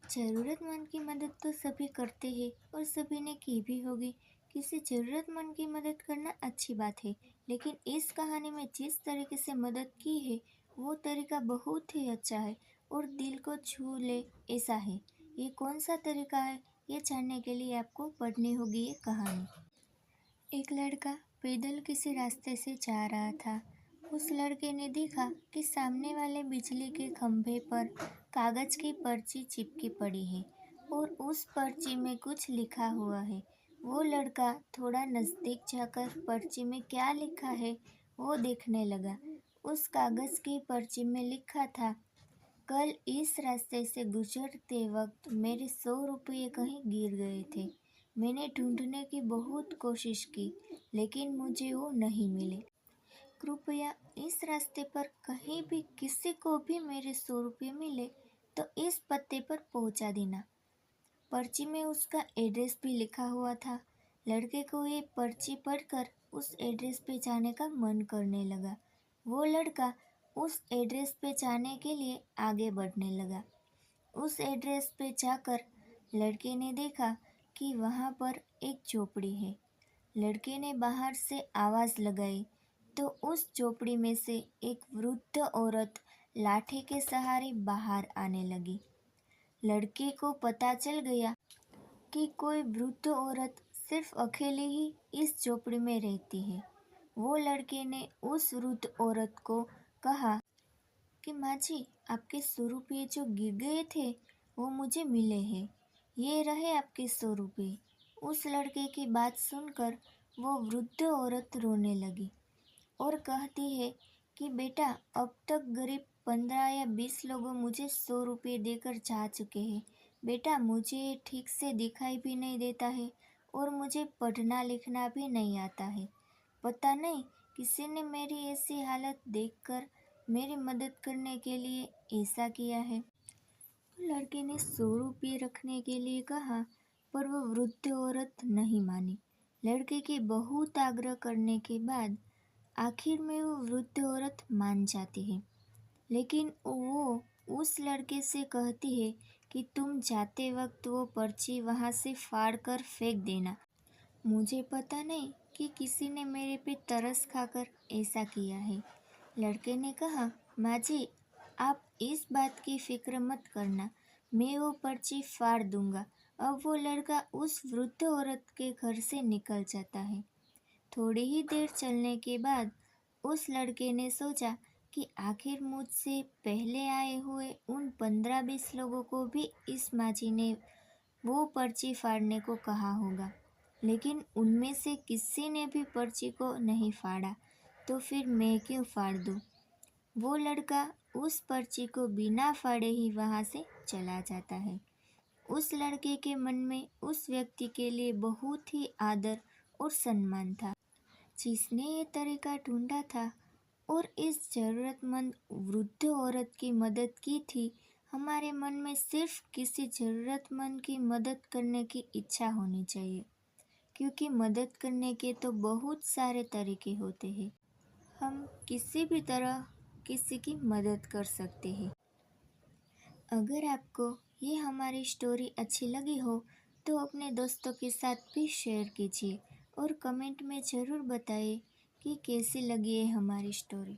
ज़रूरतमंद की मदद तो सभी करते हैं और सभी ने की भी होगी। किसी ज़रूरतमंद की मदद करना अच्छी बात है, लेकिन इस कहानी में जिस तरीके से मदद की है वो तरीका बहुत ही अच्छा है और दिल को छू ले ऐसा है। ये कौन सा तरीका है, ये जानने के लिए आपको पढ़नी होगी ये कहानी। एक लड़का पैदल किसी रास्ते से जा रहा था। उस लड़के ने देखा कि सामने वाले बिजली के खंभे पर कागज की पर्ची चिपकी पड़ी है और उस पर्ची में कुछ लिखा हुआ है। वो लड़का थोड़ा नज़दीक जाकर पर्ची में क्या लिखा है वो देखने लगा। उस कागज की पर्ची में लिखा था, कल इस रास्ते से गुजरते वक्त मेरे 100 रुपये कहीं गिर गए थे। मैंने ढूंढने की बहुत कोशिश की, लेकिन मुझे वो नहीं मिले। कृपया इस रास्ते पर कहीं भी किसी को भी मेरे 100 रुपये मिले तो इस पते पर पहुंचा देना। पर्ची में उसका एड्रेस भी लिखा हुआ था। लड़के को ये पर्ची पढ़कर उस एड्रेस पे जाने का मन करने लगा। वो लड़का उस एड्रेस पे जाने के लिए आगे बढ़ने लगा। उस एड्रेस पे जाकर लड़के ने देखा कि वहाँ पर एक झोपड़ी है। लड़के ने बाहर से आवाज़ लगाई तो उस झोपड़ी में से एक वृद्ध औरत लाठी के सहारे बाहर आने लगी। लड़के को पता चल गया कि कोई वृद्ध औरत सिर्फ अकेली ही इस झोपड़ी में रहती है। वो लड़के ने उस वृद्ध औरत को कहा कि माँ जी, आपके 100 रुपये जो गिर गए थे वो मुझे मिले हैं। ये रहे आपके 100 रुपये। उस लड़के की बात सुनकर वो वृद्ध औरत रोने लगी और कहती है कि बेटा, अब तक करीब 15 या 20 लोगों मुझे 100 रुपये देकर जा चुके हैं। बेटा, मुझे ठीक से दिखाई भी नहीं देता है और मुझे पढ़ना लिखना भी नहीं आता है। पता नहीं किसी ने मेरी ऐसी हालत देखकर मेरी मदद करने के लिए ऐसा किया है। लड़के ने 100 रुपये रखने के लिए कहा, पर वो वृद्ध औरत नहीं मानी। लड़के के बहुत आग्रह करने के बाद आखिर में वो वृद्ध औरत मान जाती है, लेकिन वो उस लड़के से कहती है कि तुम जाते वक्त वो पर्ची वहाँ से फाड़ कर फेंक देना। मुझे पता नहीं कि किसी ने मेरे पे तरस खाकर ऐसा किया है। लड़के ने कहा, माँ जी, आप इस बात की फिक्र मत करना, मैं वो पर्ची फाड़ दूंगा। अब वो लड़का उस वृद्ध औरत के घर से निकल जाता है। थोड़ी ही देर चलने के बाद उस लड़के ने सोचा कि आखिर मुझसे पहले आए हुए उन 15-20 लोगों को भी इस माँ ने वो पर्ची फाड़ने को कहा होगा, लेकिन उनमें से किसी ने भी पर्ची को नहीं फाड़ा, तो फिर मैं क्यों फाड़ दूँ। वो लड़का उस पर्ची को बिना फाड़े ही वहाँ से चला जाता है। उस लड़के के मन में उस व्यक्ति के लिए बहुत ही आदर और सम्मान था जिसने ये तरीका ढूंढा था और इस ज़रूरतमंद वृद्ध औरत की मदद की थी। हमारे मन में सिर्फ किसी ज़रूरतमंद की मदद करने की इच्छा होनी चाहिए, क्योंकि मदद करने के तो बहुत सारे तरीके होते हैं। हम किसी भी तरह किसी की मदद कर सकते हैं। अगर आपको ये हमारी स्टोरी अच्छी लगी हो तो अपने दोस्तों के साथ भी शेयर कीजिए और कमेंट में ज़रूर बताइए कि कैसी लगी है हमारी स्टोरी।